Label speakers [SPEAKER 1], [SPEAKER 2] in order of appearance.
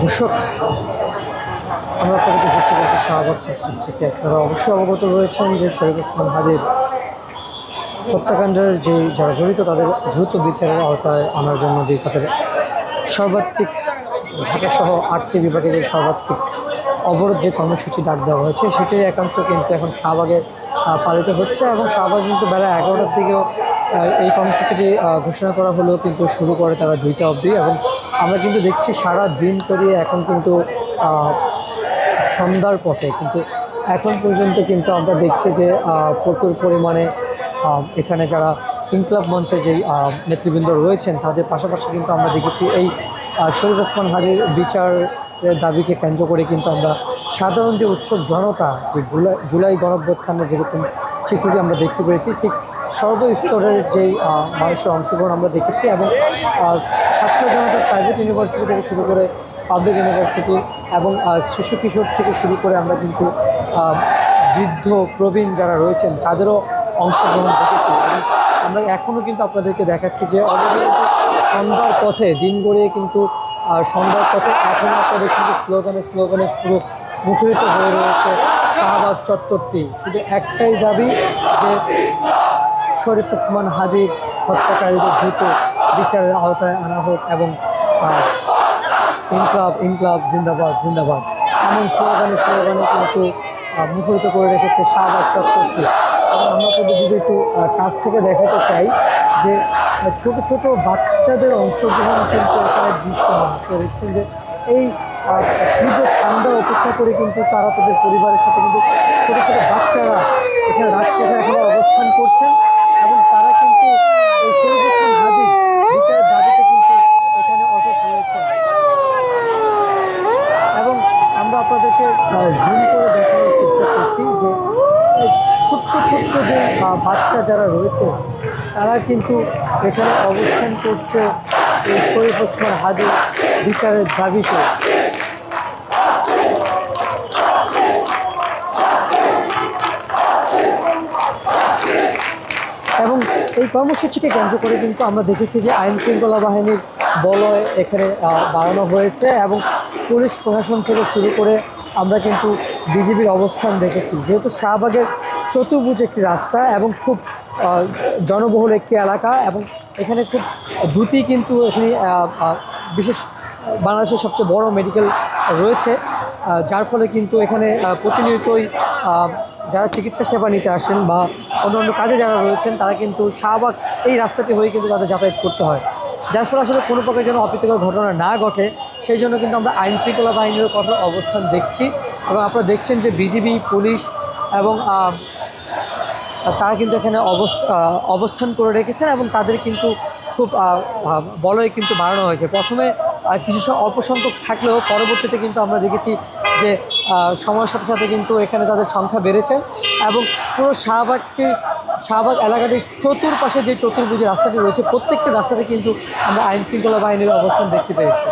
[SPEAKER 1] দর্শক, আমরা আপনাদেরকে যুক্ত করছি শাহবাগ থেকে। আপনারা অবশ্যই অবগত রয়েছেন যে শরীফ ওসমান হাদির হত্যাকাণ্ডের যে যারা জড়িত তাদের দ্রুত বিচারের আওতায় আনার জন্য যে তাদের সর্বাত্মিক ঢাকাসহ 8টি বিভাগে যে সর্বাত্মিক অবরোধ যে কর্মসূচি ডাক দেওয়া হয়েছে সেটির একাংশ কিন্তু এখন শাহবাগে পালিত হচ্ছে এবং শাহবাগ কিন্তু বেলা 11টার দিকেও এই কর্মসূচিটি ঘোষণা করা হলেও কিন্তু শুরু করে তারা 2টা অবধি। এবং আমরা কিন্তু দেখছি সারা দিন পেরিয়ে এখন কিন্তু সন্ধ্যার পথে, কিন্তু এখন পর্যন্ত কিন্তু আমরা দেখছি যে প্রচুর পরিমাণে এখানে যারা ইনকলাব মঞ্চের যেই নেতৃবৃন্দ রয়েছেন তাদের পাশাপাশি কিন্তু আমরা দেখেছি এই শরীফ ওসমান হাদির বিচারের দাবিকে কেন্দ্র করে কিন্তু আমরা সাধারণ যে উৎসব জনতা যে জুলাই গণঅভ্যুত্থানে যেরকম চিত্রটি আমরা দেখতে পেরেছি, ঠিক সর্বস্তরের যেই মানুষের অংশগ্রহণ আমরা দেখেছি। এবং ছাত্র জনতা প্রাইভেট ইউনিভার্সিটি থেকে শুরু করে পাবলিক ইউনিভার্সিটি এবং শিশু কিশোর থেকে শুরু করে আমরা কিন্তু বৃদ্ধ প্রবীণ যারা রয়েছেন তাদেরও অংশগ্রহণ দেখেছি। এবং আমরা এখনও কিন্তু আপনাদেরকে দেখাচ্ছি যে অলরেডি সন্ধ্যার পথে দিন গড়িয়ে কিন্তু সন্ধ্যার পথে এখনও আপনারা দেখছেন যে স্লোগানে পুরো মুখরিত হয়ে রয়েছে শাহবাগ চত্বরটি। শুধু একটাই দাবি যে শরীফ ওসমান হাদির হত্যাকারীদের দ্রুত বিচারের আওতায় আনা হোক এবং ইনকলাব জিন্দাবাদ জিন্দাবাদ এমন স্লোগানে কিন্তু মুখরিত করে রেখেছে শাহবাগ চত্বরটি। এবং আমরা কিন্তু যদি একটু কাছ থেকে দেখাতে চাই যে ছোট ছোট বাচ্চাদের অংশগ্রহণ কিন্তু এখানে দৃশ্যমান দেখছেন যে এই তীব্র ঠান্ডা উপেক্ষা করে কিন্তু তারা তাদের পরিবারের সাথে কিন্তু ছোট ছোট বাচ্চারা এখানে রাস্তায় এখানে অবস্থান করছেন এবং তারা কিন্তু এই শরীফ ওসমান হাদির বিচারের দাবিতে কিন্তু এখানে অটুট রয়েছে। এবং আমরা আপনাদেরকে জুম করে দেখানোর চেষ্টা করছি যে ছোট্ট যে বাচ্চা যারা রয়েছে তারা কিন্তু এখানে অবস্থান করছে এই শরীফ ওসমান হাদির বিচারের দাবিতে। এবং এই কর্মসূচিকে কেন্দ্র করে কিন্তু আমরা দেখেছি যে আইন শৃঙ্খলা বাহিনীর বলয় এখানে বাড়ানো হয়েছে এবং পুলিশ প্রশাসন থেকে শুরু করে আমরা কিন্তু বিজিবির অবস্থান দেখেছি। যেহেতু শাহবাগের চতুর্ভুজ একটি রাস্তা এবং খুব জনবহুল একটি এলাকা এবং এখানে খুব দুটি কিন্তু এখানে বিশেষ বাংলাদেশের সবচেয়ে বড় মেডিকেল রয়েছে, যার ফলে কিন্তু এখানে প্রতিনিয়তই যারা চিকিৎসা সেবা নিতে আসেন বা অন্য কাজে যারা রয়েছেন তারা কিন্তু শাহবাগ এই রাস্তাটি হয়ে কিন্তু তাদের যাতায়াত করতে হয়, যার ফলে আসলে কোনো প্রকার যেন অপ্রীতিকর ঘটনা না ঘটে সেই জন্য কিন্তু আমরা আইন শৃঙ্খলা বাহিনীর কঠোর অবস্থান দেখছি। এবং আপনারা দেখছেন যে বিজিবি পুলিশ এবং তারা কিন্তু এখানে অবস্থান করে রেখেছেন এবং তাদের কিন্তু খুব বলয় কিন্তু বাড়ানো হয়েছে। প্রথমে কিছু অল্প সংখ্যক থাকলেও পরবর্তীতে কিন্তু আমরা দেখেছি যে সময়ের সাথে সাথে কিন্তু এখানে তাদের সংখ্যা বেড়েছে এবং পুরো শাহবাগ এলাকাটির চতুর্পাশে যে চতুর্ভুজ রাস্তাটি রয়েছে প্রত্যেকটি রাস্তাতে কিন্তু আমরা আইন শৃঙ্খলা বাহিনীর অবস্থান দেখতে পেয়েছি।